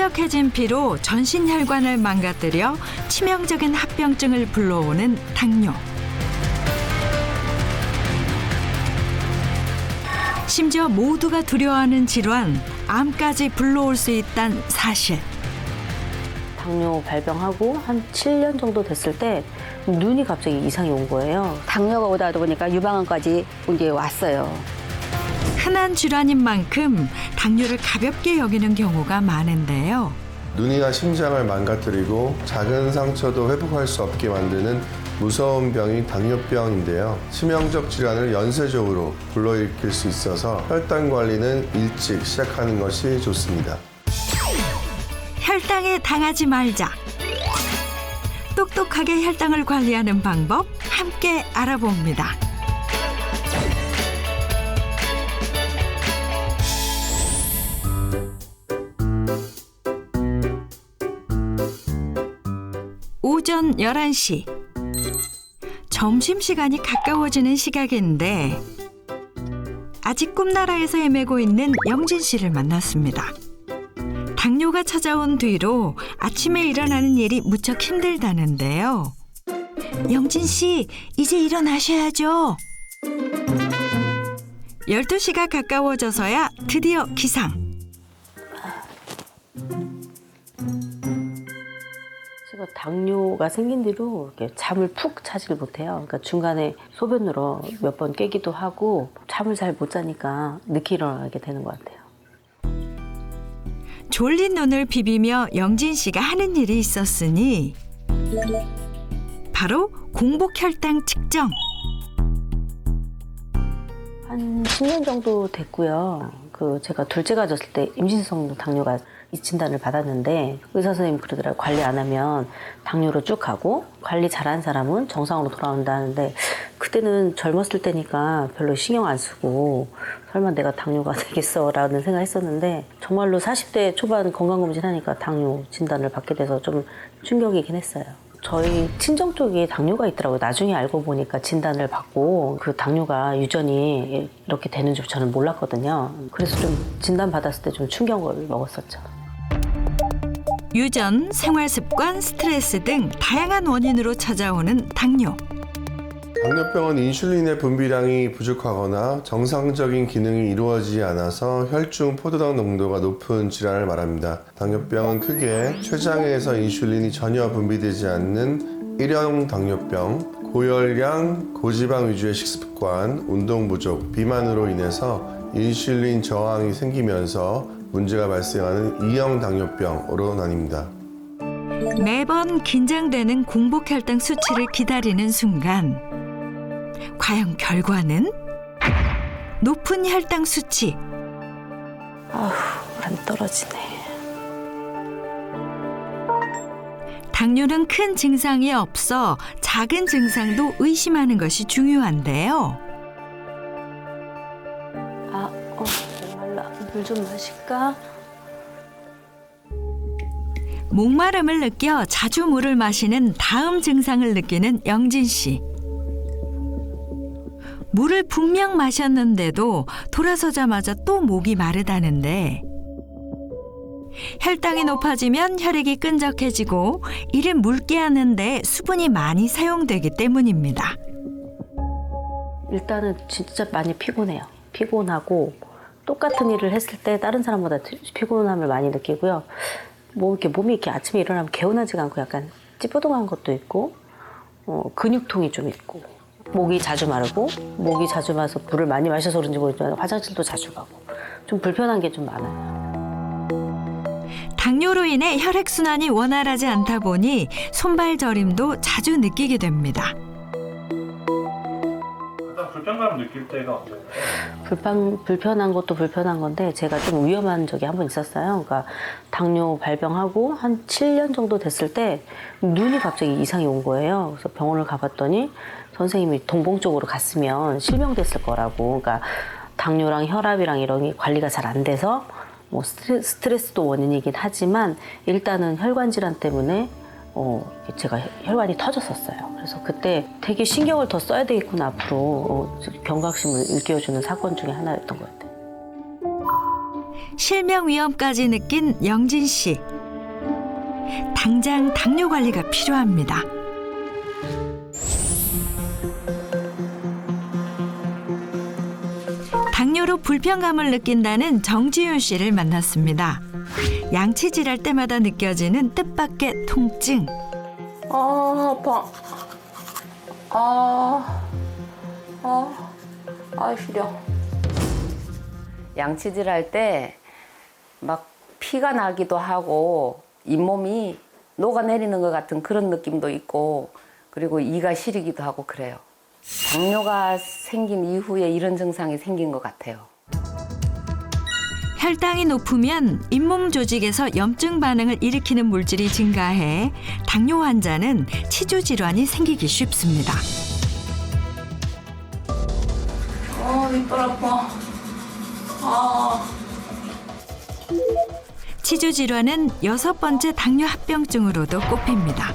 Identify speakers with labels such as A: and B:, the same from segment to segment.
A: 끈적해진 피로 전신 혈관을 망가뜨려 치명적인 합병증을 불러오는 당뇨. 심지어 모두가 두려워하는 질환, 암까지 불러올 수 있다는 사실.
B: 당뇨 발병하고 한 7년 정도 됐을 때 눈이 갑자기 이상이 온 거예요.
C: 당뇨가 오다 보니까 유방암까지 이제 왔어요.
A: 흔한 질환인 만큼 당뇨를 가볍게 여기는 경우가 많은데요.
D: 눈이나 심장을 망가뜨리고 작은 상처도 회복할 수 없게 만드는 무서운 병이 당뇨병인데요. 치명적 질환을 연쇄적으로 불러일으킬 수 있어서 혈당 관리는 일찍 시작하는 것이 좋습니다.
A: 혈당에 당하지 말자. 똑똑하게 혈당을 관리하는 방법 함께 알아봅니다. 오전 11시. 점심시간이 가까워지는 시각인데 아직 꿈나라에서 헤매고 있는 영진 씨를 만났습니다. 당뇨가 찾아온 뒤로 아침에 일어나는 일이 무척 힘들다는데요. 영진 씨, 이제 일어나셔야죠. 12시가 가까워져서야 드디어 기상.
B: 제가 당뇨가 생긴 뒤로 이렇게 잠을 푹 자질 못해요. 그러니까 중간에 소변으로 몇 번 깨기도 하고 잠을 잘 못 자니까 늦게 일어나게 되는 것 같아요.
A: 졸린 눈을 비비며 영진 씨가 하는 일이 있었으니 바로 공복 혈당 측정.
B: 한 10년 정도 됐고요. 제가 둘째 가졌을 때 임신성 당뇨가 이 진단을 받았는데 의사 선생님이 그러더라고요. 관리 안 하면 당뇨로 쭉 가고 관리 잘한 사람은 정상으로 돌아온다 하는데 그때는 젊었을 때니까 별로 신경 안 쓰고 설마 내가 당뇨가 되겠어라는 생각했었는데 정말로 40대 초반 건강검진 하니까 당뇨 진단을 받게 돼서 좀 충격이긴 했어요. 저희 친정 쪽에 당뇨가 있더라고요. 나중에 알고 보니까 진단을 받고 그 당뇨가 유전이 이렇게 되는 줄 저는 몰랐거든요. 그래서 좀 진단 받았을 때 좀 충격을 먹었었죠.
A: 유전, 생활습관, 스트레스 등 다양한 원인으로 찾아오는 당뇨.
D: 당뇨병은 인슐린의 분비량이 부족하거나 정상적인 기능이 이루어지지 않아서 혈중 포도당 농도가 높은 질환을 말합니다. 당뇨병은 크게 췌장에서 인슐린이 전혀 분비되지 않는 일형 당뇨병, 고열량, 고지방 위주의 식습관, 운동 부족, 비만으로 인해서 인슐린 저항이 생기면서 문제가 발생하는 이형 당뇨병으로 나뉩니다.
A: 매번 긴장되는 공복 혈당 수치를 기다리는 순간 과연 결과는? 높은 혈당 수치.
B: 아휴, 안 떨어지네.
A: 당뇨는 큰 증상이 없어 작은 증상도 의심하는 것이 중요한데요.
B: 목말라. 물 좀 마실까?
A: 목마름을 느껴 자주 물을 마시는 다음 증상을 느끼는 영진 씨. 물을 분명 마셨는데도 돌아서자마자 또 목이 마르다는데 혈당이 높아지면 혈액이 끈적해지고 이를 묽게 하는데 수분이 많이 사용되기 때문입니다.
B: 일단은 진짜 많이 피곤해요. 피곤하고 똑같은 일을 했을 때 다른 사람보다 피곤함을 많이 느끼고요. 이렇게 몸이 이렇게 아침에 일어나면 개운하지가 않고 약간 찌뿌둥한 것도 있고 근육통이 좀 있고 목이 자주 마르고 목이 자주 마서 물을 많이 마셔서 그런지 모르지만 화장실도 자주 가고 좀 불편한 게 좀 많아요.
A: 당뇨로 인해 혈액순환이 원활하지 않다 보니 손발 저림도 자주 느끼게 됩니다.
E: 일단 불편감 느낄 때가 언제예요?
B: 불편한 것도 불편한 건데 제가 좀 위험한 적이 한 번 있었어요. 그러니까 당뇨 발병하고 한 7년 정도 됐을 때 눈이 갑자기 이상이 온 거예요. 그래서 병원을 가봤더니 선생님이 동봉 쪽으로 갔으면 실명됐을 거라고. 그러니까 당뇨랑 혈압이랑 이런 게 관리가 잘 안 돼서 스트레스도 원인이긴 하지만 일단은 혈관 질환 때문에 제가 혈관이 터졌었어요. 그래서 그때 되게 신경을 더 써야 되겠구나 앞으로 경각심을 일깨워주는 사건 중에 하나였던 것 같아요.
A: 실명 위험까지 느낀 영진 씨. 당장 당뇨 관리가 필요합니다. 당뇨로 불편감을 느낀다는 정지윤 씨를 만났습니다. 양치 질할 때마다 느껴지는 뜻밖의 통증.
F: 아파. 시려. 양치질 할 때 막 피가 나기도 하고 잇몸이 녹아내리는 것 같은 그런 느낌도 있고 그리고 이가 시리기도 하고 그래요. 당뇨가 생긴 이후에 이런 증상이 생긴 것 같아요.
A: 혈당이 높으면 잇몸 조직에서 염증 반응을 일으키는 물질이 증가해 당뇨 환자는 치주 질환이 생기기 쉽습니다.
F: 이빨 아파.
A: 치주 질환은 6번째 당뇨 합병증으로도 꼽힙니다.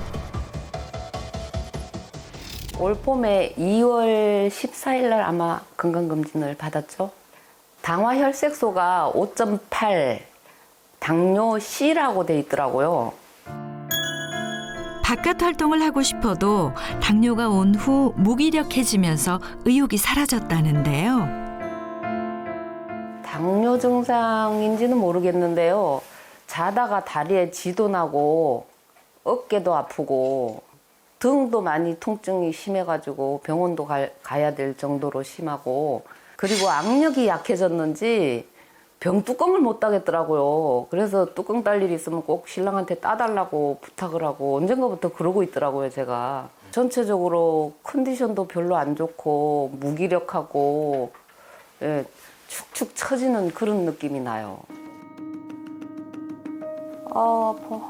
F: 올 봄에 2월 14일 날 아마 건강검진을 받았죠. 당화 혈색소가 5.8, 당뇨 C라고 돼 있더라고요.
A: 바깥 활동을 하고 싶어도 당뇨가 온 후 무기력해지면서 의욕이 사라졌다는데요.
F: 당뇨 증상인지는 모르겠는데요. 자다가 다리에 쥐도 나고 어깨도 아프고 등도 많이 통증이 심해가지고 병원도 가야 될 정도로 심하고 그리고 악력이 약해졌는지 병뚜껑을 못 따겠더라고요. 그래서 뚜껑 딸 일이 있으면 꼭 신랑한테 따달라고 부탁을 하고 언젠가부터 그러고 있더라고요, 제가. 전체적으로 컨디션도 별로 안 좋고 무기력하고 예, 축축 처지는 그런 느낌이 나요. 아파.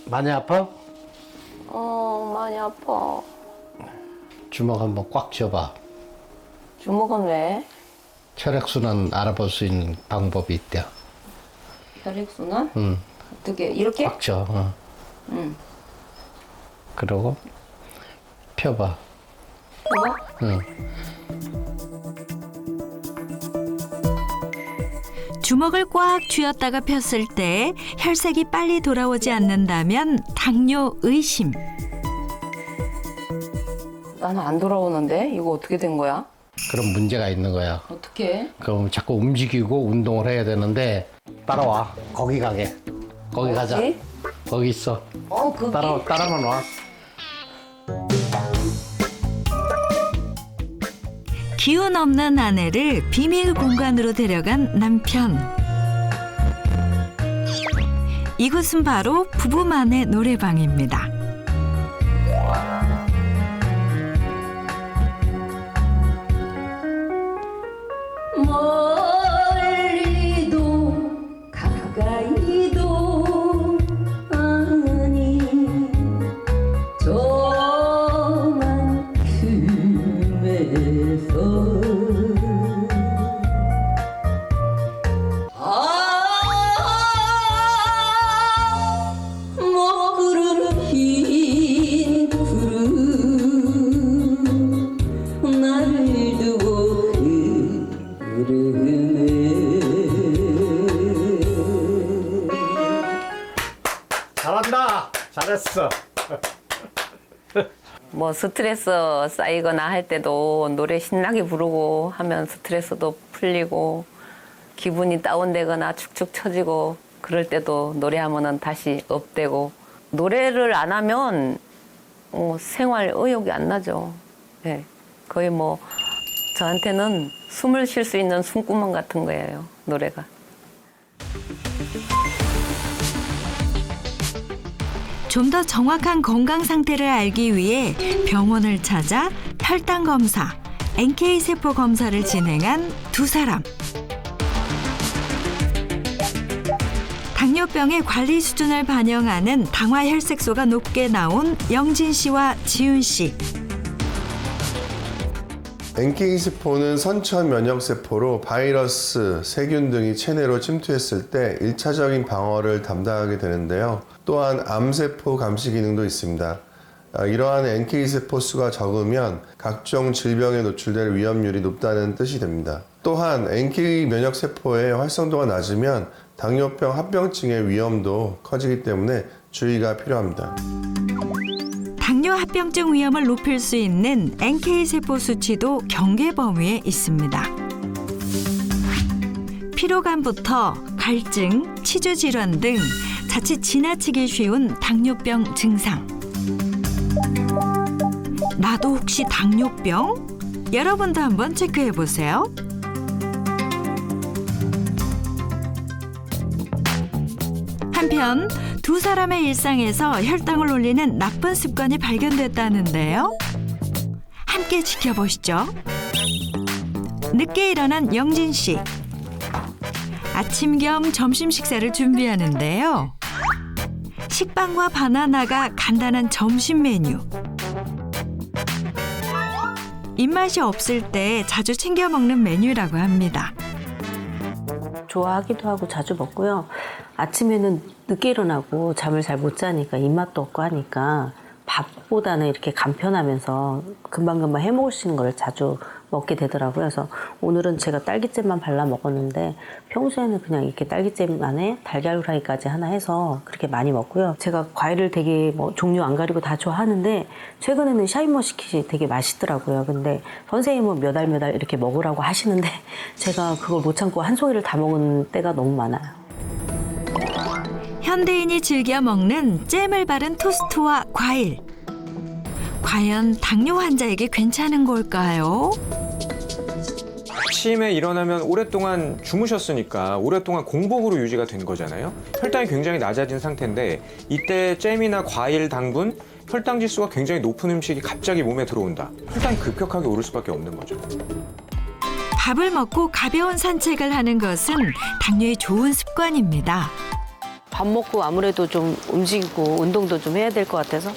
G: 많이 아파?
F: 많이 아파.
G: 주먹 한번 꽉 쥐어봐.
F: 주먹은 왜?
G: 혈액순환 알아볼 수 있는 방법이 있대.
F: 혈액순환?
G: 응.
F: 어떻게 이렇게?
G: 꽉 쥐어.
F: 응.
G: 그러고 펴봐.
F: 펴봐?
G: 응.
A: 주먹을 꽉 쥐었다가 폈을 때 혈색이 빨리 돌아오지 않는다면 당뇨 의심.
F: 나는 안 돌아오는데? 이거 어떻게 된 거야?
G: 그런 문제가 있는 거야.
F: 어떻게?
G: 그럼 자꾸 움직이고 운동을 해야 되는데 따라와. 거기 가게. 거기 가자.
F: 어디?
G: 거기 있어.
F: 거기?
G: 따라만 와.
A: 기운 없는 아내를 비밀 공간으로 데려간 남편. 이곳은 바로 부부만의 노래방입니다.
F: 멀리도 가까이도 아니 저만큼에서 먹구름 흰 구름 나를 두고
G: 잘한다. 잘했어.
F: 뭐 스트레스 쌓이거나 할 때도 노래 신나게 부르고 하면 스트레스도 풀리고 기분이 다운되거나 축축 처지고 그럴 때도 노래하면은 다시 업되고 노래를 안 하면 생활 의욕이 안 나죠. 네. 거의 뭐 저한테는 숨을 쉴 수 있는 숨구멍 같은 거예요, 노래가.
A: 좀 더 정확한 건강 상태를 알기 위해 병원을 찾아 혈당 검사, NK 세포 검사를 진행한 두 사람. 당뇨병의 관리 수준을 반영하는 당화 혈색소가 높게 나온 영진 씨와 지윤 씨.
D: NK세포는 선천 면역세포로 바이러스, 세균 등이 체내로 침투했을 때 1차적인 방어를 담당하게 되는데요. 또한 암세포 감시 기능도 있습니다. 이러한 NK세포 수가 적으면 각종 질병에 노출될 위험률이 높다는 뜻이 됩니다. 또한 NK 면역세포의 활성도가 낮으면 당뇨병 합병증의 위험도 커지기 때문에 주의가 필요합니다.
A: 당뇨 합병증 위험을 높일 수 있는 NK세포 수치도 경계 범위에 있습니다. 피로감부터 갈증, 치주 질환 등 자칫 지나치기 쉬운 당뇨병 증상. 나도 혹시 당뇨병? 여러분도 한번 체크해 보세요. 한편 두 사람의 일상에서 혈당을 올리는 나쁜 습관이 발견됐다는데요. 함께 지켜보시죠. 늦게 일어난 영진 씨. 아침 겸 점심 식사를 준비하는데요. 식빵과 바나나가 간단한 점심 메뉴. 입맛이 없을 때 자주 챙겨 먹는 메뉴라고 합니다.
B: 좋아하기도 하고 자주 먹고요. 아침에는 늦게 일어나고 잠을 잘 못 자니까 입맛도 없고 하니까 밥보다는 이렇게 간편하면서 금방금방 해먹을 수 있는 걸 자주 먹게 되더라고요. 그래서 오늘은 제가 딸기잼만 발라 먹었는데 평소에는 그냥 이렇게 딸기잼 안에 달걀 후라이까지 하나 해서 그렇게 많이 먹고요. 제가 과일을 되게 종류 안 가리고 다 좋아하는데 최근에는 샤인머스킷이 되게 맛있더라고요. 근데 선생님은 몇 알 이렇게 먹으라고 하시는데 제가 그걸 못 참고 한 송이를 다 먹은 때가 너무 많아요.
A: 현대인이 즐겨 먹는 잼을 바른 토스트와 과일. 과연 당뇨 환자에게 괜찮은 걸까요?
H: 아침에 일어나면 오랫동안 주무셨으니까 오랫동안 공복으로 유지가 된 거잖아요. 혈당이 굉장히 낮아진 상태인데 이때 잼이나 과일, 당분, 혈당 지수가 굉장히 높은 음식이 갑자기 몸에 들어온다. 혈당이 급격하게 오를 수밖에 없는 거죠.
A: 밥을 먹고 가벼운 산책을 하는 것은 당뇨에 좋은 습관입니다.
B: 밥 먹고 아무래도 좀 움직이고 운동도 좀 해야 될 것 같아서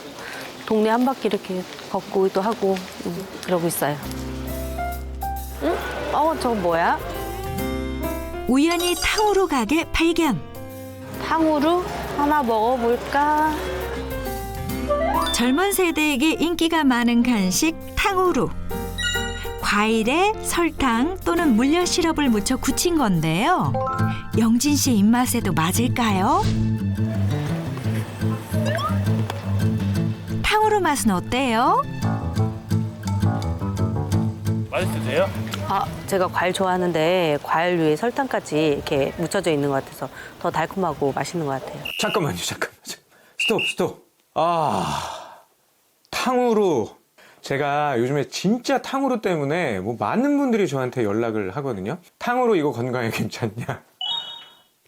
B: 동네 한 바퀴 이렇게 걷고도 하고 그러고 있어요. 응? 저거 뭐야?
A: 우연히 탕후루 가게 발견.
B: 탕후루 하나 먹어볼까?
A: 젊은 세대에게 인기가 많은 간식 탕후루. 과일에 설탕 또는 물엿 시럽을 묻혀 굳힌 건데요. 영진 씨 입맛에도 맞을까요? 탕후루 맛은 어때요?
E: 맛있으세요?
B: 제가 과일 좋아하는데 과일 위에 설탕까지 이렇게 묻혀져 있는 것 같아서 더 달콤하고 맛있는 것 같아요.
H: 잠깐만요. 스톱. 탕후루. 제가 요즘에 진짜 탕후루 때문에 많은 분들이 저한테 연락을 하거든요. 탕후루 이거 건강에 괜찮냐?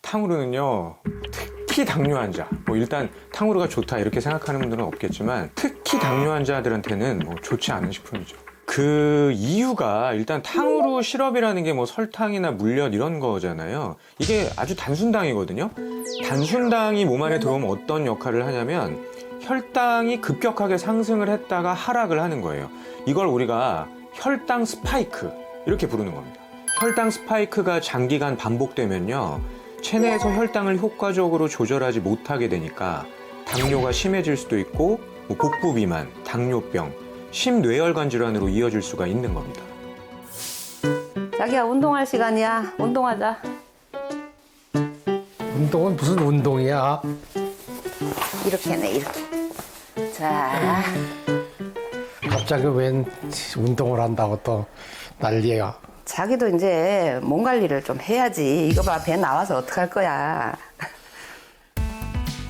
H: 탕후루는요, 특히 당뇨 환자, 일단 탕후루가 좋다 이렇게 생각하는 분들은 없겠지만 특히 당뇨 환자들한테는 좋지 않은 식품이죠. 그 이유가 일단 탕후루 시럽이라는 게 설탕이나 물엿 이런 거잖아요. 이게 아주 단순당이거든요. 단순당이 몸 안에 들어오면 어떤 역할을 하냐면 혈당이 급격하게 상승을 했다가 하락을 하는 거예요. 이걸 우리가 혈당 스파이크 이렇게 부르는 겁니다. 혈당 스파이크가 장기간 반복되면요, 체내에서 혈당을 효과적으로 조절하지 못하게 되니까 당뇨가 심해질 수도 있고 복부 비만, 당뇨병, 심뇌혈관 질환으로 이어질 수가 있는 겁니다.
F: 자기야, 운동할 시간이야. 운동하자.
G: 운동은 무슨 운동이야?
F: 이렇게 해, 이렇게. 자,
G: 갑자기 웬 운동을 한다고 또 난리야.
F: 자기도 이제 몸 관리를 좀 해야지. 이거 봐, 배 나와서 어떡할 거야.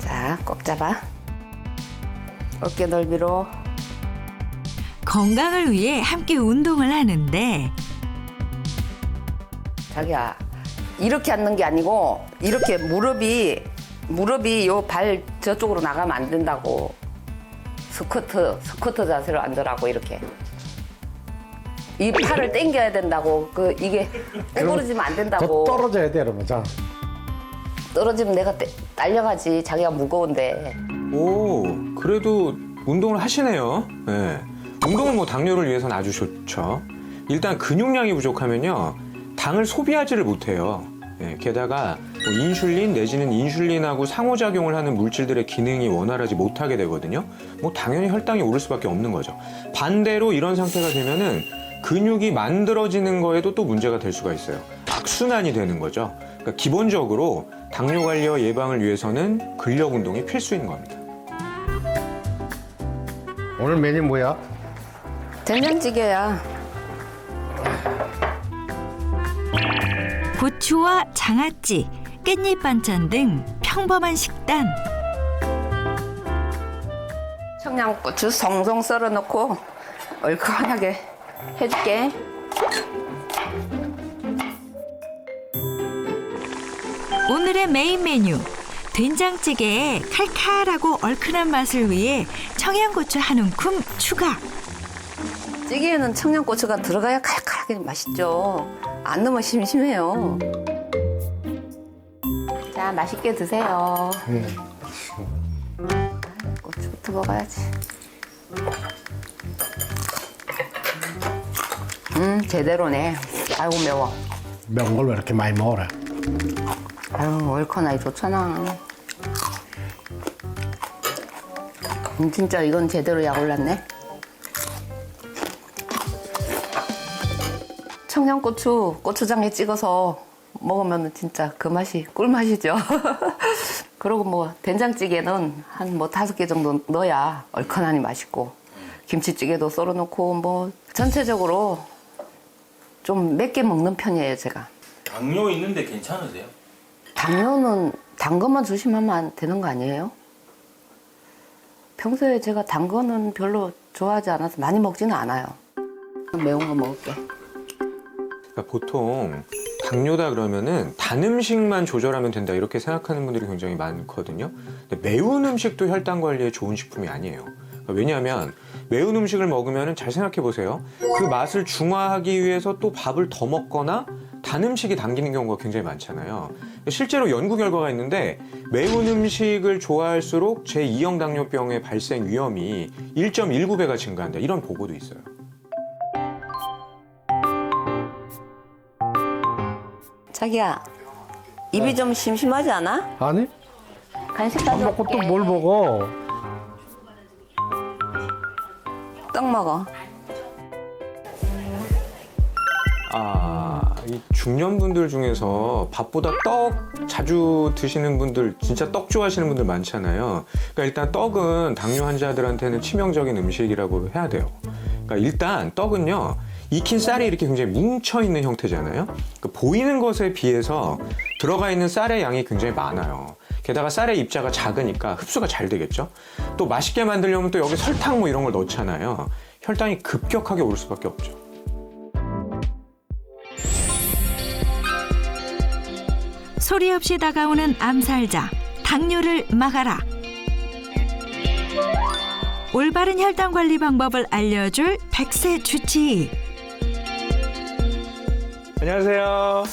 F: 자, 꼭 잡아. 어깨 넓이로.
A: 건강을 위해 함께 운동을 하는데
F: 자기야, 이렇게 앉는 게 아니고 이렇게 무릎이 요 발 저쪽으로 나가면 안 된다고. 스쿼트 자세로 앉으라고. 이렇게 이 팔을 당겨야 된다고. 이게 구부러지면 안 된다고.
G: 더 떨어져야 돼, 여러분. 자.
F: 떨어지면 내가 딸려가지. 자기가 무거운데.
H: 오, 그래도 운동을 하시네요. 네. 운동은 당뇨를 위해서는 아주 좋죠. 일단 근육량이 부족하면요, 당을 소비하지를 못해요. 네, 게다가 뭐 인슐린 내지는 인슐린하고 상호작용을 하는 물질들의 기능이 원활하지 못하게 되거든요. 뭐 당연히 혈당이 오를 수밖에 없는 거죠. 반대로 이런 상태가 되면은 근육이 만들어지는 거에도 또 문제가 될 수가 있어요. 악순환이 되는 거죠. 그러니까 기본적으로 당뇨 관리와 예방을 위해서는 근력 운동이 필수인 겁니다.
G: 오늘 메뉴 뭐야?
F: 된장찌개야.
A: 고추와 장아찌, 깻잎 반찬 등 평범한 식단.
F: 청양고추 송송 썰어 넣고 얼큰하게 해줄게.
A: 오늘의 메인 메뉴. 된장찌개에 칼칼하고 얼큰한 맛을 위해 청양고추 한 움큼 추가.
F: 찌개에는 청양고추가 들어가야 칼칼하게 맛있죠. 안 넣으면 심심해요. 자, 맛있게 드세요. 고추부터 먹어야지. 제대로네. 아이고 매워.
G: 매운 걸 왜 이렇게 많이 먹어라?
F: 아유, 얼큰하니 좋잖아. 진짜 이건 제대로 약 올랐네. 청양고추 고추장에 찍어서 먹으면 진짜 그 맛이 꿀맛이죠. 그리고 뭐 된장찌개는 한 뭐 5개 정도 넣어야 얼큰하니 맛있고, 김치찌개도 썰어 놓고 뭐 전체적으로 좀 맵게 먹는 편이에요, 제가.
I: 당뇨 있는데 괜찮으세요?
F: 당뇨는 단 것만 조심하면 안 되는 거 아니에요? 평소에 제가 단 거는 별로 좋아하지 않아서 많이 먹지는 않아요. 매운 거 먹을게.
H: 그러니까 보통 당뇨다 그러면은 단 음식만 조절하면 된다 이렇게 생각하는 분들이 굉장히 많거든요. 근데 매운 음식도 혈당 관리에 좋은 식품이 아니에요. 그러니까 왜냐하면 매운 음식을 먹으면 잘 생각해 보세요. 그 맛을 중화하기 위해서 또 밥을 더 먹거나 단 음식이 당기는 경우가 굉장히 많잖아요. 실제로 연구 결과가 있는데 매운 음식을 좋아할수록 제2형 당뇨병의 발생 위험이 1.19배가 증가한다. 이런 보고도 있어요.
F: 자기야, 입이 좀 심심하지 않아?
G: 아니?
F: 간식
G: 밥 먹고 또 뭘 먹어?
F: 떡 먹어.
H: 이 중년분들 중에서 밥보다 떡 자주 드시는 분들, 진짜 떡 좋아하시는 분들 많잖아요. 그러니까 일단 떡은 당뇨 환자들한테는 치명적인 음식이라고 해야 돼요. 그러니까 일단 떡은요, 익힌 쌀이 이렇게 굉장히 뭉쳐있는 형태잖아요. 그러니까 보이는 것에 비해서 들어가 있는 쌀의 양이 굉장히 많아요. 게다가 쌀의 입자가 작으니까 흡수가 잘 되겠죠. 또 맛있게 만들려면 또 여기 설탕 뭐 이런 걸 넣잖아요. 혈당이 급격하게 오를 수밖에 없죠.
A: 소리 없이 다가오는 암살자, 당뇨를 막아라. 올바른 혈당 관리 방법을 알려줄 100세 주치의.
H: 안녕하세요.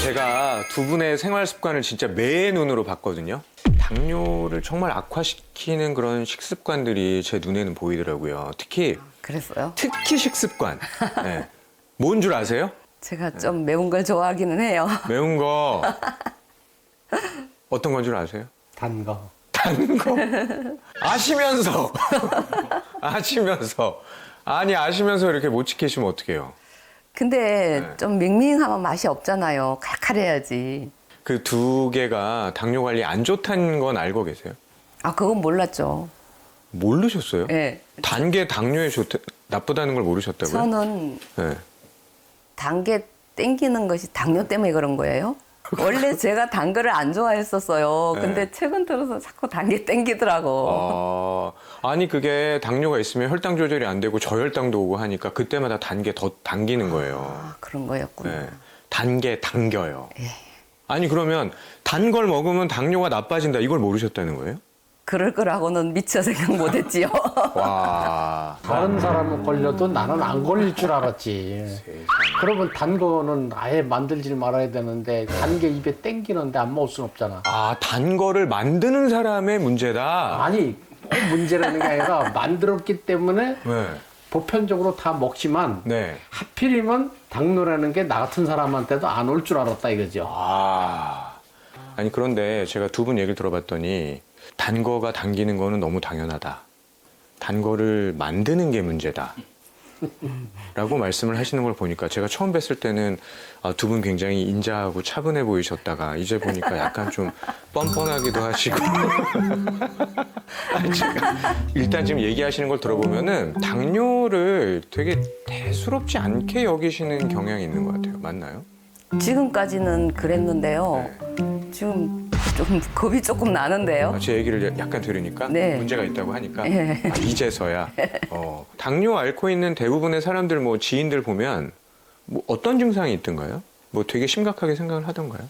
H: 제가 두 분의 생활 습관을 진짜 매 눈으로 봤거든요. 당뇨를 정말 악화시키는 그런 식습관들이 제 눈에는 보이더라고요. 특히
F: 그랬어요?
H: 식습관. 네. 뭔 줄 아세요?
F: 제가 좀 매운 걸 좋아하기는 해요.
H: 매운 거. 어떤 건 줄 아세요?
G: 단 거.
H: 단 거. 아시면서. 아시면서. 아니, 아시면서 이렇게 못 지키시면 어떡해요?
F: 근데
H: 네.
F: 좀 밍밍하면 맛이 없잖아요. 칼칼해야지.
H: 그 두 개가 당뇨 관리에 안 좋다는 건 알고 계세요?
F: 아, 그건 몰랐죠.
H: 모르셨어요?
F: 네.
H: 단 게 당뇨에 나쁘다는 걸 모르셨다고요?
F: 저는
H: 네.
F: 단 게 땡기는 것이 당뇨 때문에 그런 거예요. 원래 제가 단 거를 안 좋아했었어요.
H: 네.
F: 근데 최근 들어서 자꾸 단 게 땡기더라고.
H: 아니 그게 당뇨가 있으면 혈당 조절이 안 되고 저혈당도 오고 하니까 그때마다 단 게 더 당기는 거예요.
F: 아, 그런 거였구나.
H: 네. 단 게 당겨요.
F: 예.
H: 아니 그러면 단 걸 먹으면 당뇨가 나빠진다 이걸 모르셨다는 거예요?
F: 그럴 거라고는 미처 생각 못했지요.
H: 와.
G: 다른 사람은 걸려도 나는 안 걸릴 줄 알았지. 그러면 단 거는 아예 만들질 말아야 되는데 단 게 입에 땡기는데 안 먹을 순 없잖아.
H: 아, 단 거를 만드는 사람의 문제다.
G: 아니 꼭 문제라는 게 아니라 만들었기 때문에
H: 네.
G: 보편적으로 다 먹지만
H: 네.
G: 하필이면 당뇨라는 게 나 같은 사람한테도 안 올 줄 알았다 이거죠.
H: 아니 그런데 제가 두 분 얘기를 들어봤더니 단 거가 당기는 거는 너무 당연하다. 단 거를 만드는 게 문제다. 라고 말씀을 하시는 걸 보니까 제가 처음 뵀을 때는 두 분 굉장히 인자하고 차분해 보이셨다가 이제 보니까 약간 좀 뻔뻔하기도 하시고 제가 일단 지금 얘기하시는 걸 들어보면은 당뇨를 되게 대수롭지 않게 여기시는 경향이 있는 것 같아요. 맞나요?
F: 지금까지는 그랬는데요. 지금 좀 겁이 조금 나는데요.
H: 제 얘기를 약간 들으니까
F: 네.
H: 문제가 있다고 하니까
F: 네.
H: 이제서야 당뇨 앓고 있는 대부분의 사람들 뭐 지인들 보면 뭐 어떤 증상이 있던가요? 뭐 되게 심각하게 생각을 하던가요?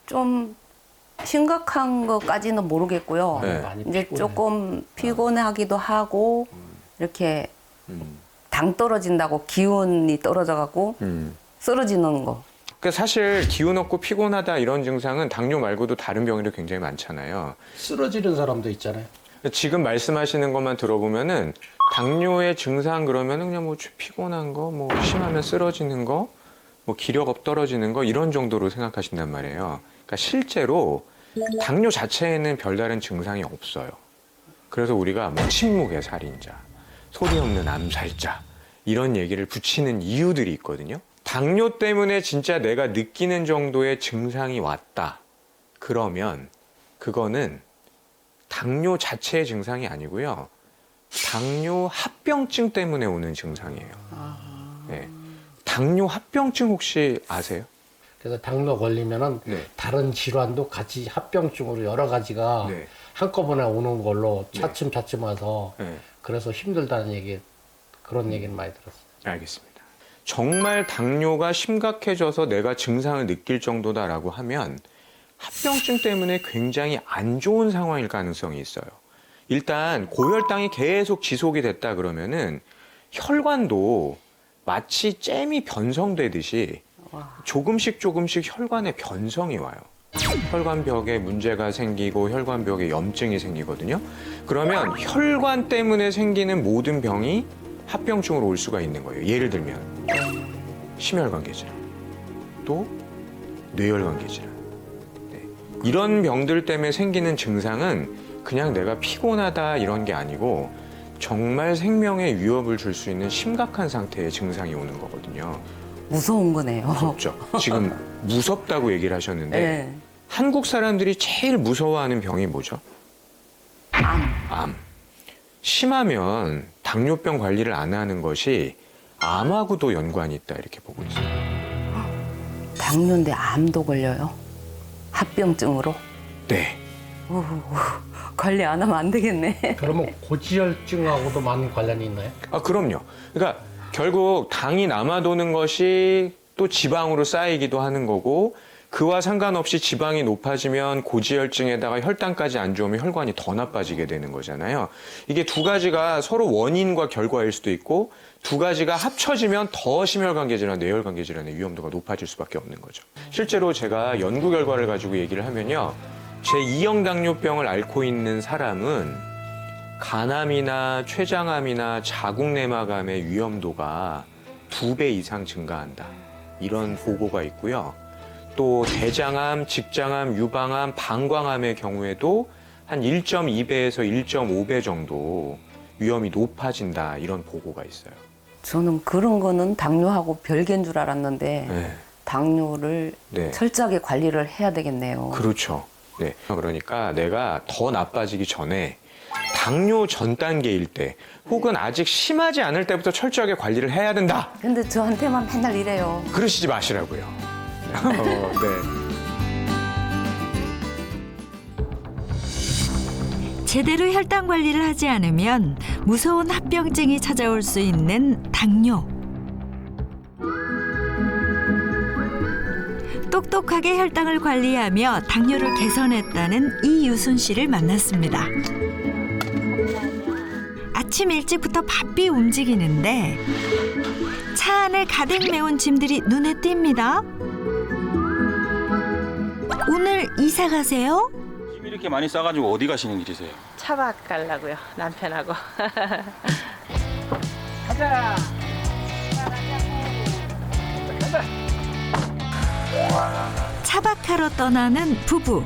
F: 좀 심각한 것까지는 모르겠고요.
H: 네.
G: 많이
F: 이제
G: 피곤해.
F: 조금 피곤하기도 하고 이렇게
H: 음.
F: 당 떨어진다고 기운이 떨어져갖고 쓰러지는 거.
H: 그러니까 사실 기운 없고 피곤하다 이런 증상은 당뇨 말고도 다른 병이도 굉장히 많잖아요.
G: 쓰러지는 사람도 있잖아요.
H: 지금 말씀하시는 것만 들어보면은 당뇨의 증상 그러면은 그냥 뭐 피곤한 거, 뭐 심하면 쓰러지는 거, 뭐 기력 떨어지는 거 이런 정도로 생각하신단 말이에요. 그러니까 실제로 당뇨 자체에는 별다른 증상이 없어요. 그래서 우리가 뭐 침묵의 살인자, 소리 없는 암살자 이런 얘기를 붙이는 이유들이 있거든요. 당뇨 때문에 진짜 내가 느끼는 정도의 증상이 왔다. 그러면 그거는 당뇨 자체의 증상이 아니고요. 당뇨 합병증 때문에 오는 증상이에요. 네. 당뇨 합병증 혹시 아세요?
G: 그래서 당뇨 걸리면은
H: 네.
G: 다른 질환도 같이 합병증으로 여러 가지가
H: 네.
G: 한꺼번에 오는 걸로 차츰차츰 와서
H: 네.
G: 그래서 힘들다는 얘기 그런 얘기는 많이 들었어요.
H: 알겠습니다. 정말 당뇨가 심각해져서 내가 증상을 느낄 정도다라고 하면 합병증 때문에 굉장히 안 좋은 상황일 가능성이 있어요. 일단 고혈당이 계속 지속이 됐다 그러면은 혈관도 마치 잼이 변성되듯이 조금씩 혈관에 변성이 와요. 혈관벽에 문제가 생기고 혈관벽에 염증이 생기거든요. 그러면 혈관 때문에 생기는 모든 병이 합병증으로 올 수가 있는 거예요. 예를 들면 심혈관계 질환, 또 뇌혈관계 질환. 네. 이런 병들 때문에 생기는 증상은 그냥 내가 피곤하다 이런 게 아니고 정말 생명에 위협을 줄 수 있는 심각한 상태의 증상이 오는 거거든요.
F: 무서운 거네요.
H: 무섭죠. 지금 무섭다고 얘기를 하셨는데
F: 네.
H: 한국 사람들이 제일 무서워하는 병이 뭐죠? 암. 심하면 당뇨병 관리를 안 하는 것이 암하고도 연관이 있다 이렇게 보고 있어요.
F: 당뇨인데 암도 걸려요? 합병증으로?
H: 네.
F: 관리 안 하면 안 되겠네.
G: 그러면 고지혈증하고도 많은 관련이 있나요?
H: 그럼요. 그러니까 결국 당이 남아도는 것이 또 지방으로 쌓이기도 하는 거고 그와 상관없이 지방이 높아지면 고지혈증에다가 혈당까지 안 좋으면 혈관이 더 나빠지게 되는 거잖아요. 이게 두 가지가 서로 원인과 결과일 수도 있고 두 가지가 합쳐지면 더 심혈관계 질환, 뇌혈관계 질환의 위험도가 높아질 수밖에 없는 거죠. 실제로 제가 연구 결과를 가지고 얘기를 하면요. 제2형 당뇨병을 앓고 있는 사람은 간암이나 췌장암이나 자궁내막암의 위험도가 2배 이상 증가한다. 이런 보고가 있고요. 또 대장암, 직장암, 유방암, 방광암의 경우에도 한 1.2배에서 1.5배 정도 위험이 높아진다. 이런 보고가 있어요.
F: 저는 그런 거는 당뇨하고 별개인 줄 알았는데
H: 네.
F: 당뇨를
H: 네.
F: 철저하게 관리를 해야 되겠네요.
H: 그렇죠. 네. 그러니까 내가 더 나빠지기 전에 당뇨 전 단계일 때 혹은 아직 심하지 않을 때부터 철저하게 관리를 해야 된다.
F: 근데 저한테만 맨날 이래요.
H: 그러시지 마시라고요. 네.
A: 제대로 혈당 관리를 하지 않으면 무서운 합병증이 찾아올 수 있는 당뇨. 똑똑하게 혈당을 관리하며 당뇨를 개선했다는 이유순 씨를 만났습니다. 아침 일찍부터 바삐 움직이는데 차 안에 가득 메운 짐들이 눈에 띕니다. 오늘 이사 가세요?
I: 짐 이렇게 많이 싸가지고 어디 가시는 길이세요?
J: 차박 가려고요, 남편하고.
G: 가자.
A: 차박하러 떠나는 부부.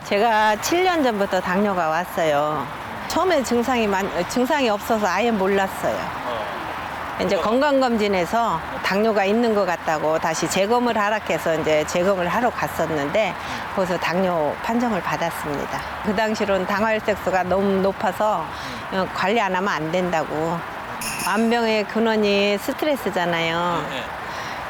J: 제가 7년 전부터 당뇨가 왔어요. 처음에 증상이 없어서 아예 몰랐어요. 이제 건강검진에서 당뇨가 있는 것 같다고 다시 재검을 하라해서 이제 재검을 하러 갔었는데 거기서 당뇨 판정을 받았습니다. 그 당시로는 당화혈색소가 너무 높아서 관리 안 하면 안 된다고. 만병의 근원이 스트레스잖아요.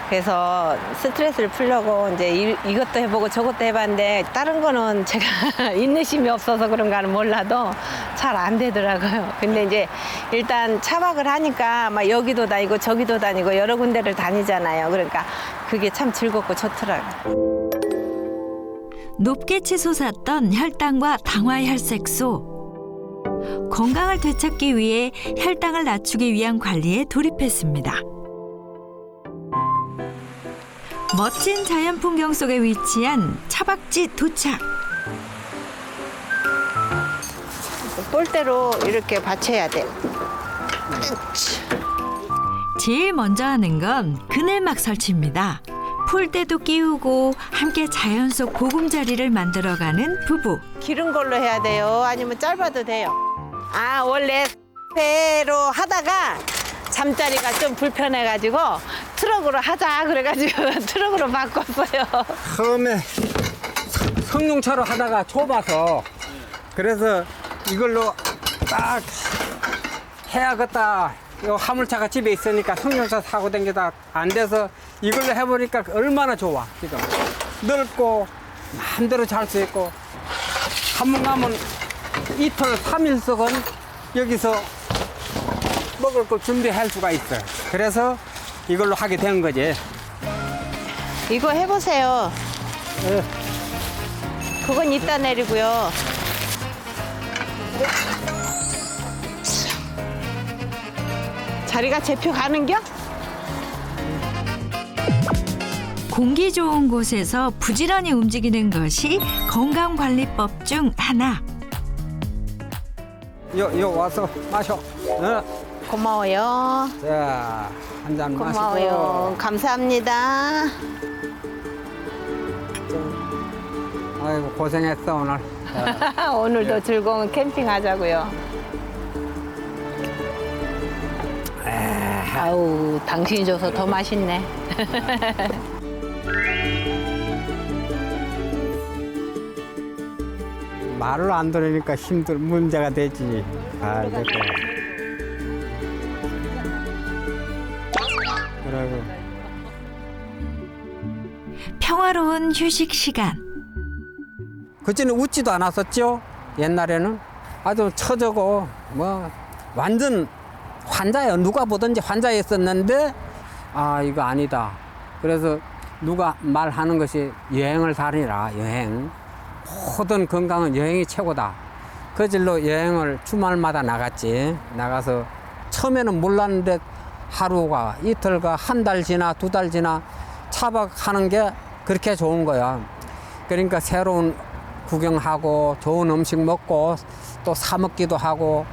J: 그래서 스트레스를 풀려고 이제 이것도 해보고 저것도 해봤는데 다른 거는 제가 인내심이 없어서 그런가는 몰라도 잘 안 되더라고요. 근데 이제 일단 차박을 하니까 막 여기도 다니고 저기도 다니고 여러 군데를 다니잖아요. 그러니까 그게 참 즐겁고 좋더라고요.
A: 높게 치솟았던 혈당과 당화혈색소. 건강을 되찾기 위해 혈당을 낮추기 위한 관리에 돌입했습니다. 멋진 자연 풍경 속에 위치한 차박지 도착.
J: 볼대로 이렇게 받쳐야 돼.
A: 제일 먼저 하는 건 그늘막 설치입니다. 폴대도 끼우고 함께 자연 속 보금자리를 만들어가는 부부.
J: 기른 걸로 해야 돼요? 아니면 짧아도 돼요? 아, 원래 배로 하다가 잠자리가 좀 불편해가지고 트럭으로 하자 그래가지고 트럭으로 바꿨어요.
K: 처음에 성룡차로 하다가 좁아서 그래서 이걸로 딱 해야겠다. 요 화물차가 집에 있으니까 성룡차 사고 다니다 안 돼서 이걸로 해보니까 얼마나 좋아. 지금 넓고 마음대로 잘 수 있고 한 번 가면 이틀 3일석은 여기서 먹을 걸 준비할 수가 있어요. 그래서 이걸로 하게 된 거지.
J: 이거 해보세요. 그건 이따 내리고요. 자리가 제표 가는겨?
A: 공기 좋은 곳에서 부지런히 움직이는 것이 건강관리법 중 하나.
K: 요 와서 마셔.
J: 고마워요.
K: 자, 한 잔 마시고.
J: 고마워요. 감사합니다.
K: 아이고 고생했어 오늘.
J: 오늘도 즐거운 캠핑 하자고요. 아우, 당신이 줘서 더 맛있네.
K: 말을 안 들으니까 문제가 되지. 됐고. 그러고
A: 평화로운 휴식 시간.
K: 그전에 웃지도 않았었죠. 옛날에는 아주 처져고 뭐 완전 환자예요. 누가 보든지 환자였었는데 아 이거 아니다. 그래서 누가 말하는 것이 여행을 다니라. 여행. 모든 건강은 여행이 최고다. 그 질로 여행을 주말마다 나갔지. 나가서 처음에는 몰랐는데 하루가 이틀가 한 달 지나 두 달 지나 차박하는 게 그렇게 좋은 거야. 그러니까 새로운 구경하고 좋은 음식 먹고 또 사 먹기도 하고.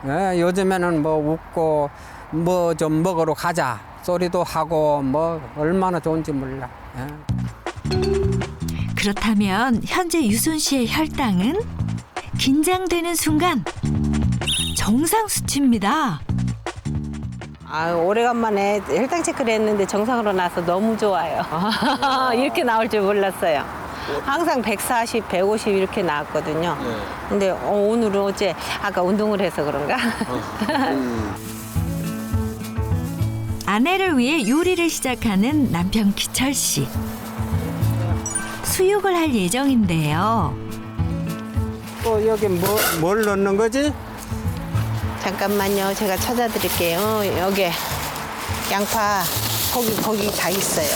K: 요즘에는 뭐 웃고 뭐 좀 먹으러 가자 소리도 하고 뭐 얼마나 좋은지 몰라.
A: 그렇다면 현재 유순 씨의 혈당은 긴장되는 순간 정상 수치입니다.
J: 아, 오래간만에 혈당 체크를 했는데 정상으로 나서 너무 좋아요. 이렇게 나올 줄 몰랐어요. 항상 140, 150 이렇게 나왔거든요. 근데 오늘은 어제 아까 운동을 해서 그런가?
A: 아내를 위해 요리를 시작하는 남편 기철 씨. 수육을 할 예정인데요.
K: 또 여기 뭘 넣는 거지?
J: 잠깐만요. 제가 찾아드릴게요. 여기 양파, 거기 다 있어요.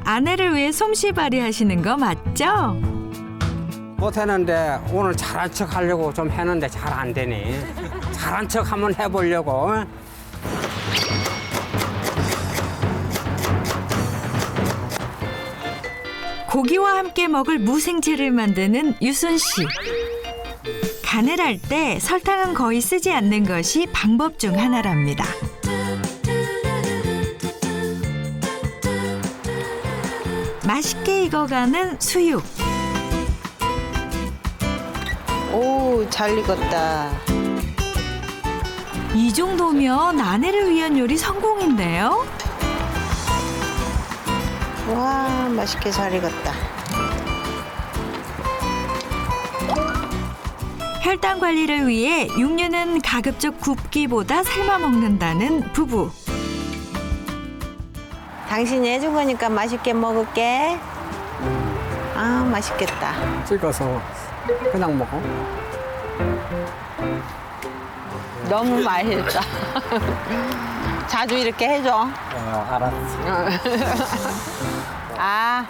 A: 아내를 위해 솜씨 발휘하시는 거 맞죠?
K: 못했는데 오늘 잘한 척 하려고 좀 했는데 잘 안 되네. 잘한 척 한번 해보려고.
A: 고기와 함께 먹을 무생채를 만드는 유순 씨. 간을 할 때 설탕은 거의 쓰지 않는 것이 방법 중 하나랍니다. 맛있게 익어가는 수육.
J: 오, 잘 익었다.
A: 이 정도면 아내를 위한 요리 성공인데요.
J: 와, 맛있게 잘 익었다.
A: 혈당 관리를 위해 육류는 가급적 굽기보다 삶아 먹는다는 부부.
J: 당신이 해준 거니까 맛있게 먹을게. 아, 맛있겠다.
K: 찍어서 그냥 먹어.
J: 너무 맛있다. 자주 이렇게 해줘.
K: 알았어.
J: 아,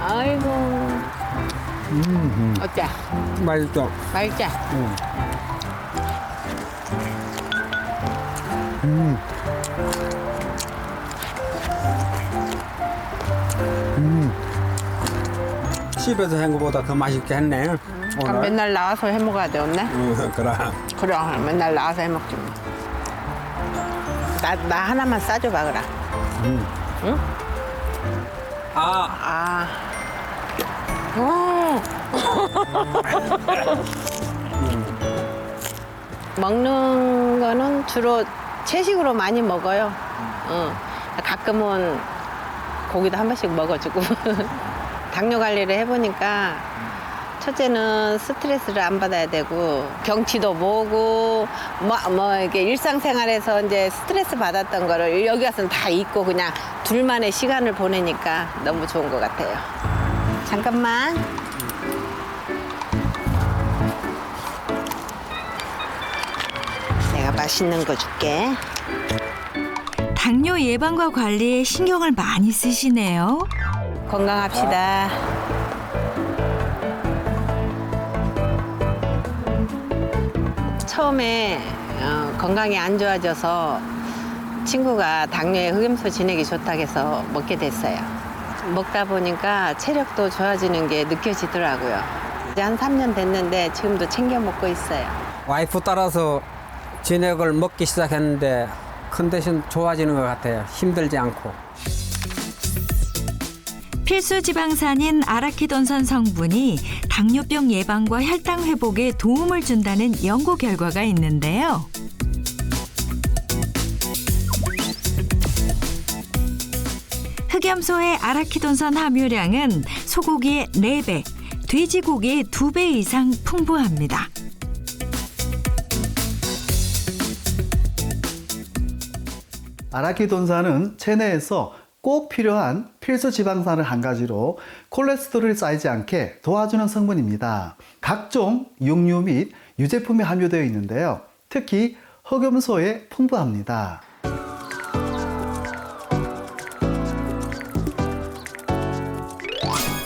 J: 아이고. 어때?
K: 맛있어.
J: 맛있지?
K: 집에서 한 거보다 더 맛있게 했네.
J: 그럼
K: 오늘.
J: 맨날 나와서 해 먹어야 되겠네.
K: 그래.
J: 그래, 맨날 나와서 해 먹지. 뭐. 나 하나만 싸줘봐, 그래. 응?
K: 아,
J: 먹는 거는 주로 채식으로 많이 먹어요. 가끔은 고기도 한 번씩 먹어주고. 당뇨 관리를 해보니까 첫째는 스트레스를 안 받아야 되고 경치도 보고 이렇게 일상생활에서 이제 스트레스 받았던 거를 여기 와서는 다 잊고 그냥 둘만의 시간을 보내니까 너무 좋은 것 같아요. 잠깐만. 내가 맛있는 거 줄게.
A: 당뇨 예방과 관리에 신경을 많이 쓰시네요.
J: 건강합시다. 처음에 건강이 안 좋아져서 친구가 당뇨에 흑염소 진액이 좋다고 해서 먹게 됐어요. 먹다 보니까 체력도 좋아지는 게 느껴지더라고요. 이제 한 3년 됐는데 지금도 챙겨 먹고 있어요.
K: 와이프 따라서 진액을 먹기 시작했는데 컨디션 좋아지는 것 같아요. 힘들지 않고.
A: 필수 지방산인 아라키돈산 성분이 당뇨병 예방과 혈당 회복에 도움을 준다는 연구 결과가 있는데요. 흑염소의 아라키돈산 함유량은 소고기의 4배, 돼지고기의 2배 이상 풍부합니다.
L: 아라키돈산은 체내에서 꼭 필요한 필수 지방산을 한 가지로 콜레스테롤이 쌓이지 않게 도와주는 성분입니다. 각종 육류 및 유제품이 함유되어 있는데요. 특히 흑염소에 풍부합니다.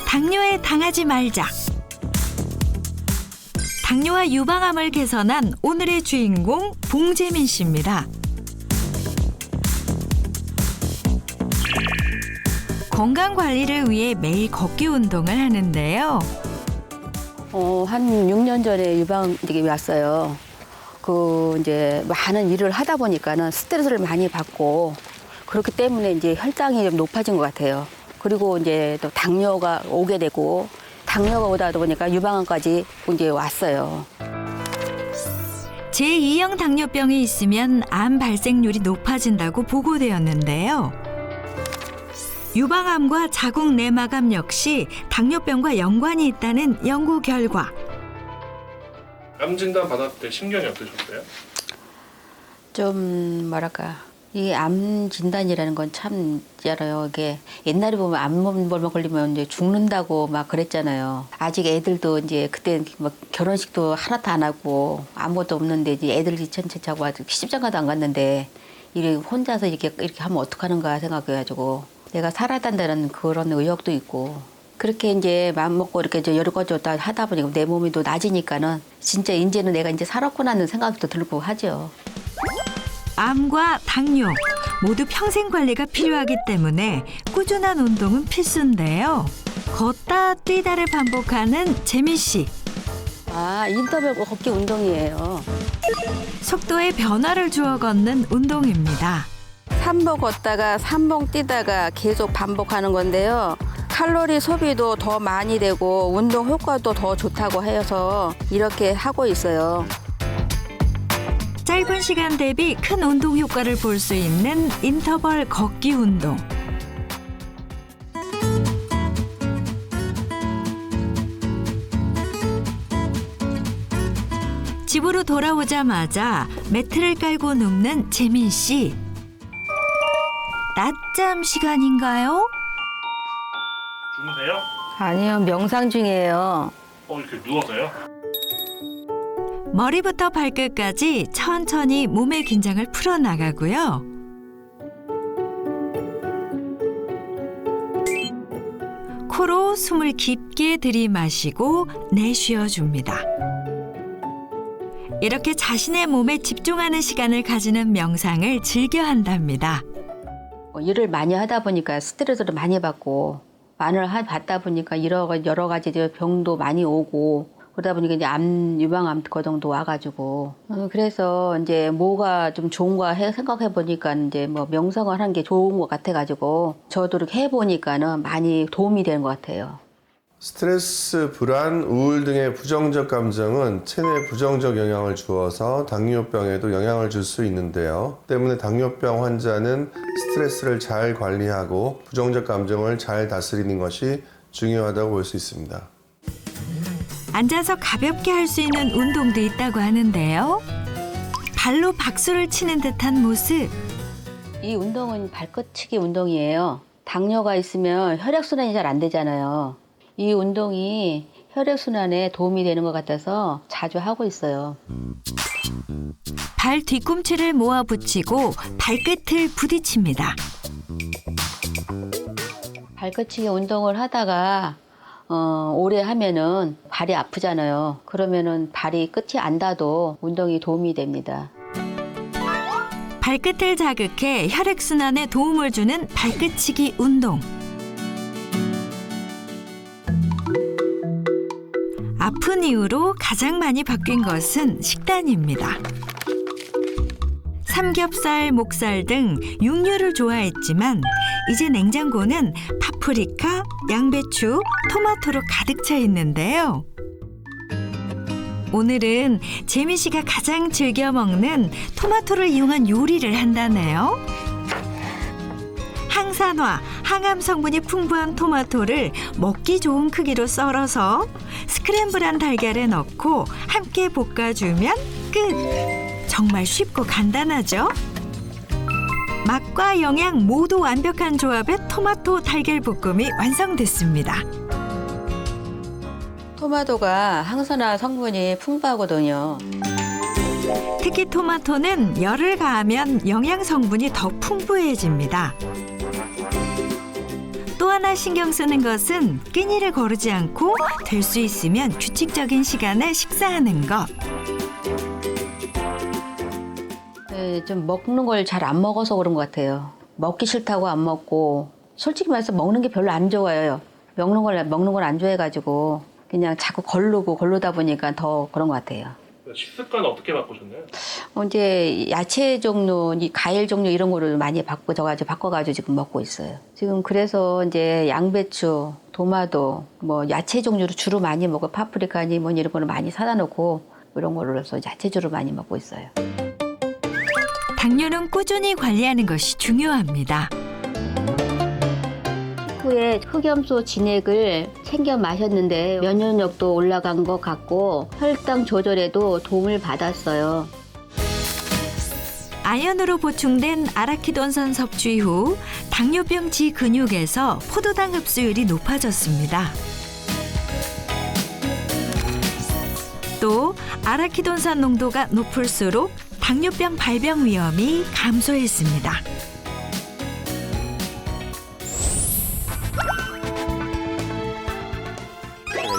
A: 당뇨에 당하지 말자. 당뇨와 유방암을 개선한 오늘의 주인공 봉재민 씨입니다. 건강 관리를 위해 매일 걷기 운동을 하는데요.
C: 한 6년 전에 유방암이 왔어요. 이제 많은 일을 하다 보니까는 스트레스를 많이 받고 그렇기 때문에 이제 혈당이 좀 높아진 것 같아요. 그리고 이제 또 당뇨가 오게 되고 당뇨가 오다 보니까 유방암까지 이제 왔어요.
A: 제2형 당뇨병이 있으면 암 발생률이 높아진다고 보고되었는데요. 유방암과 자궁 내막암 역시 당뇨병과 연관이 있다는 연구 결과.
E: 암 진단 받았을 때 신경이 어떠셨어요?
C: 좀 뭐랄까 이 암 진단이라는 건 참 있잖아요. 이게 옛날에 보면 암만 걸리면 이제 죽는다고 막 그랬잖아요. 아직 애들도 이제 그때 막 결혼식도 하나도 안 하고 아무것도 없는데 이제 애들 전체하고 아직 시집장가도 안 갔는데 이렇게 혼자서 이렇게 하면 어떡하는가 생각해가지고 내가 살아야 된다는 그런 의욕도 있고 그렇게 이제 마음 먹고 이렇게 여러 가지 다 하다 보니까 내 몸이 또 나지니까는 진짜 이제는 내가 이제 살았구나는 생각도 들고 하죠.
A: 암과 당뇨 모두 평생 관리가 필요하기 때문에 꾸준한 운동은 필수인데요. 걷다 뛰다를 반복하는 재민 씨.
C: 아, 인터벌 걷기 운동이에요.
A: 속도에 변화를 주어 걷는 운동입니다.
C: 3보 걷다가 3보 뛰다가 계속 반복하는 건데요. 칼로리 소비도 더 많이 되고 운동 효과도 더 좋다고 해서 이렇게 하고 있어요.
A: 짧은 시간 대비 큰 운동 효과를 볼 수 있는 인터벌 걷기 운동. 집으로 돌아오자마자 매트를 깔고 눕는 재민 씨. 낮잠 시간인가요?
E: 주무세요?
C: 아니요, 명상 중이에요.
E: 이렇게 누워서요?
A: 머리부터 발끝까지 천천히 몸의 긴장을 풀어나가고요. 코로 숨을 깊게 들이마시고 내쉬어줍니다. 이렇게 자신의 몸에 집중하는 시간을 가지는 명상을 즐겨 한답니다.
C: 일을 많이 하다 보니까 스트레스를 많이 받고 받다 보니까 여러 가지 병도 많이 오고 그러다 보니까 이제 유방암 거동도 와가지고 그래서 이제 뭐가 좀 좋은가 생각해 보니까 이제 뭐 명상을 하는 게 좋은 것 같아가지고 저도 이렇게 해보니까는 많이 도움이 되는 것 같아요.
D: 스트레스, 불안, 우울 등의 부정적 감정은 체내에 부정적 영향을 주어서 당뇨병에도 영향을 줄 수 있는데요. 때문에 당뇨병 환자는 스트레스를 잘 관리하고 부정적 감정을 잘 다스리는 것이 중요하다고 볼 수 있습니다.
A: 앉아서 가볍게 할 수 있는 운동도 있다고 하는데요. 발로 박수를 치는 듯한 모습.
C: 이 운동은 발끝치기 운동이에요. 당뇨가 있으면 혈액순환이 잘 안 되잖아요. 이 운동이 혈액순환에 도움이 되는 것 같아서 자주 하고 있어요.
A: 발 뒤꿈치를 모아 붙이고 발끝을 부딪힙니다.
C: 발끝치기 운동을 하다가 오래 하면은 발이 아프잖아요. 그러면은 발이 끝이 안 닿아도 운동이 도움이 됩니다.
A: 발끝을 자극해 혈액순환에 도움을 주는 발끝치기 운동. 아픈 이후로 가장 많이 바뀐 것은 식단입니다. 삼겹살, 목살 등 육류를 좋아했지만 이제 냉장고는 파프리카, 양배추, 토마토로 가득 차 있는데요. 오늘은 재민 씨가 가장 즐겨 먹는 토마토를 이용한 요리를 한다네요. 항산화, 항암 성분이 풍부한 토마토를 먹기 좋은 크기로 썰어서 스크램블한 달걀에 넣고 함께 볶아주면 끝! 정말 쉽고 간단하죠? 맛과 영양 모두 완벽한 조합의 토마토 달걀 볶음이 완성됐습니다.
C: 토마토가 항산화 성분이 풍부하거든요.
A: 특히 토마토는 열을 가하면 영양 성분이 더 풍부해집니다. 또 하나 신경 쓰는 것은 끼니를 거르지 않고 될 수 있으면 규칙적인 시간에 식사하는 것.
C: 네, 좀 먹는 걸 잘 안 먹어서 그런 것 같아요. 먹기 싫다고 안 먹고 솔직히 말해서 먹는 게 별로 안 좋아요. 먹는 걸 안 좋아해가지고 그냥 자꾸 거르다 보니까 더 그런 것 같아요.
E: 식습관 어떻게 바꾸셨나요?
C: 이제 야채 종류, 과일 종류 이런 거를 많이 바꿔가지고 지금 먹고 있어요. 지금 그래서 이제 양배추, 도마도, 뭐 야채 종류를 주로 많이 먹고 파프리카니 뭐 이런 거를 많이 사다 놓고 이런 거를 해서 야채주로 많이 먹고 있어요.
A: 당뇨는 꾸준히 관리하는 것이 중요합니다.
C: 후에 흑염소 진액을 챙겨 마셨는데 면역력도 올라간 것 같고 혈당 조절에도 도움을 받았어요.
A: 아연으로 보충된 아라키돈산 섭취 후 당뇨병 지근육에서 포도당 흡수율이 높아졌습니다. 또 아라키돈산 농도가 높을수록 당뇨병 발병 위험이 감소했습니다.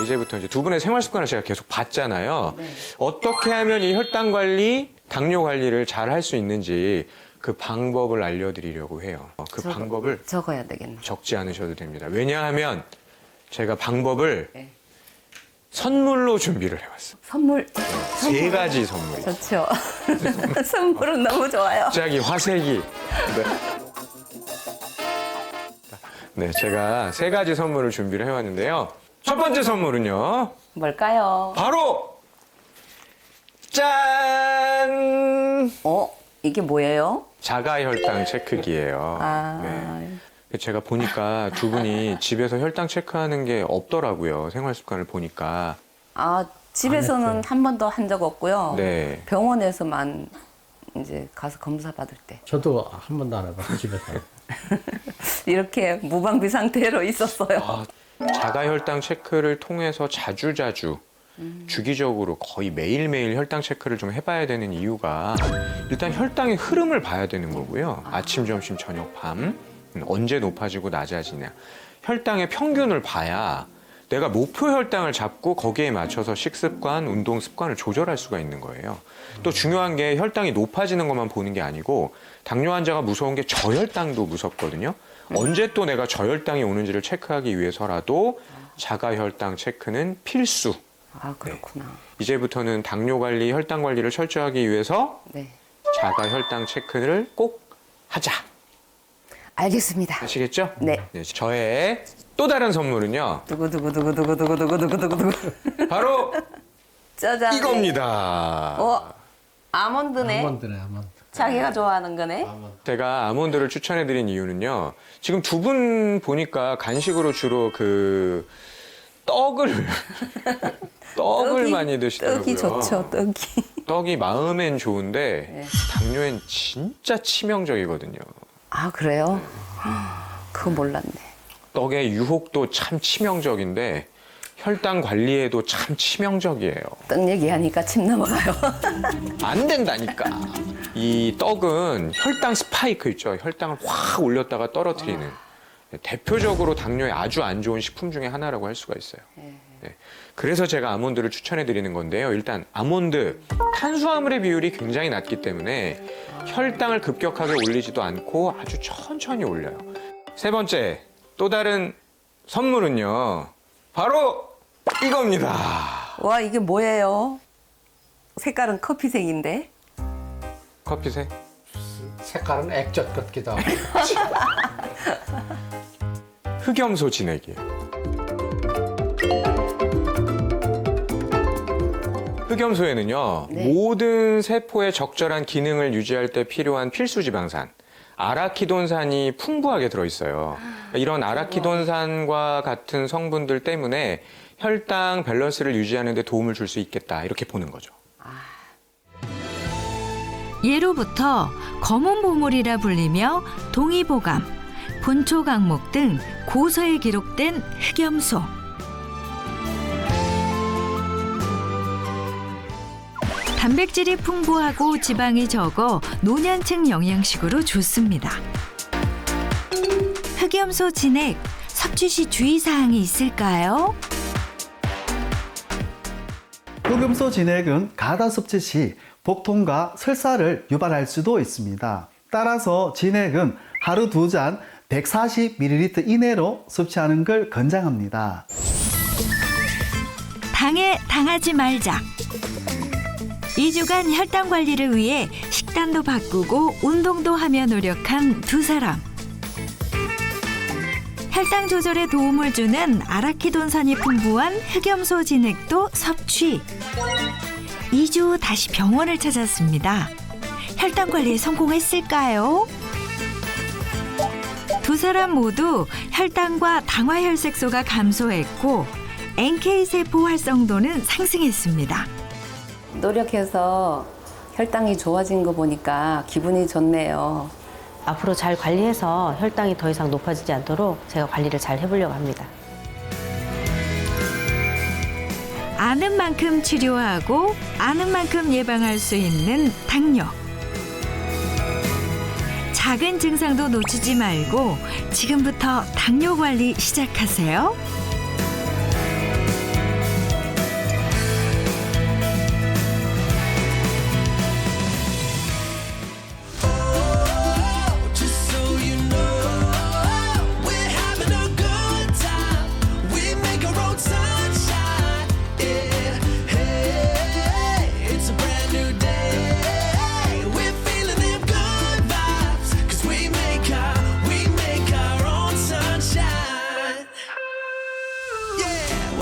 H: 이제부터 이제 두 분의 생활 습관을 제가 계속 봤잖아요. 어떻게 하면 이 혈당 관리, 당뇨 관리를 잘 할 수 있는지 그 방법을 알려드리려고 해요. 그 방법을
F: 적어야 되겠네.
H: 적지 않으셔도 됩니다. 왜냐하면 제가 방법을 선물로 준비를 해봤어.
F: 선물.
H: 3가지 선물이.
F: 좋죠. 선물은 너무 좋아요.
H: 갑자기 화색이. 네, 제가 3가지 선물을 준비를 해왔는데요. 첫 번째 선물은요.
F: 뭘까요?
H: 바로 짠!
F: 이게 뭐예요?
H: 자가혈당 체크기예요. 네. 제가 보니까 두 분이 집에서 혈당 체크하는 게 없더라고요. 생활 습관을 보니까.
F: 집에서는 한 번도 한 적 없고요.
H: 네.
F: 병원에서만 이제 가서 검사 받을 때.
G: 저도 한 번도 안 해봤어요, 집에서.
F: 이렇게 무방비 상태로 있었어요.
H: 자가혈당 체크를 통해서 자주자주 주기적으로 거의 매일매일 혈당 체크를 좀 해봐야 되는 이유가 일단 혈당의 흐름을 봐야 되는 거고요. 아침, 점심, 저녁, 밤 언제 높아지고 낮아지냐. 혈당의 평균을 봐야 내가 목표 혈당을 잡고 거기에 맞춰서 식습관, 운동 습관을 조절할 수가 있는 거예요. 또 중요한 게 혈당이 높아지는 것만 보는 게 아니고 당뇨 환자가 무서운 게 저혈당도 무섭거든요. 언제 또 내가 저혈당이 오는지를 체크하기 위해서라도 자가혈당 체크는 필수.
F: 그렇구나.
H: 네. 이제부터는 당뇨 관리, 혈당 관리를 철저하기 위해서
F: 네.
H: 자가혈당 체크를 꼭 하자.
F: 알겠습니다.
H: 아시겠죠?
F: 네.
H: 저의 또 다른 선물은요.
F: 두구두구두구두구두구두구두구.
H: 바로
F: 짜잔.
H: 이겁니다.
F: 아몬드네.
G: 아몬드네, 아몬드.
F: 자기가 좋아하는 거네.
H: 제가 아몬드를 추천해드린 이유는요. 지금 두 분 보니까 간식으로 주로 그 떡을 많이 드시더라고요.
F: 떡이 좋죠, 떡이.
H: 떡이 마음엔 좋은데 당뇨엔 진짜 치명적이거든요.
F: 그래요? 그거 몰랐네.
H: 떡의 유혹도 참 치명적인데 혈당 관리에도 참 치명적이에요.
F: 떡 얘기하니까 침 넘어가요.
H: 안 된다니까. 이 떡은 혈당 스파이크 있죠. 혈당을 확 올렸다가 떨어뜨리는 대표적으로 당뇨에 아주 안 좋은 식품 중에 하나라고 할 수가 있어요. 네. 그래서 제가 아몬드를 추천해 드리는 건데요. 일단 아몬드 탄수화물의 비율이 굉장히 낮기 때문에 혈당을 급격하게 올리지도 않고 아주 천천히 올려요. 세 번째, 또 다른 선물은요. 바로 이겁니다.
F: 와, 이게 뭐예요? 색깔은 커피색인데?
H: 커피색?
G: 색깔은 액젓 같기도 하고.
H: 흑염소 진액이에요. 흑염소에는요, 모든 세포의 적절한 기능을 유지할 때 필요한 필수 지방산, 아라키돈산이 풍부하게 들어있어요. 이런 아라키돈산과 같은 성분들 때문에 혈당 밸런스를 유지하는 데 도움을 줄 수 있겠다, 이렇게 보는 거죠.
A: 예로부터 검은 보물이라 불리며 동의보감, 본초강목 등 고서에 기록된 흑염소. 단백질이 풍부하고 지방이 적어 노년층 영양식으로 좋습니다. 흑염소 진액, 섭취 시 주의사항이 있을까요?
L: 흑염소 진액은 가다 섭취 시 복통과 설사를 유발할 수도 있습니다. 따라서 진액은 하루 2잔 140ml 이내로 섭취하는 걸 권장합니다.
A: 당에 당하지 말자. 2주간 혈당 관리를 위해 식단도 바꾸고 운동도 하며 노력한 두 사람. 혈당 조절에 도움을 주는 아라키돈산이 풍부한 흑염소 진액도 섭취. 2주 다시 병원을 찾았습니다. 혈당 관리에 성공했을까요? 두 사람 모두 혈당과 당화혈색소가 감소했고 NK세포 활성도는 상승했습니다.
F: 노력해서 혈당이 좋아진 거 보니까 기분이 좋네요.
B: 앞으로 잘 관리해서 혈당이 더 이상 높아지지 않도록 제가 관리를 잘 해보려고 합니다.
A: 아는 만큼 치료하고 아는 만큼 예방할 수 있는 당뇨. 작은 증상도 놓치지 말고 지금부터 당뇨 관리 시작하세요.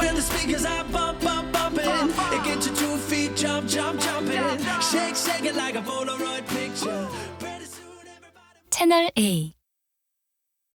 M: when the speakers are bumping. It gets you 2 feet jumping. Shake it like a Polaroid picture.
N: 채널 A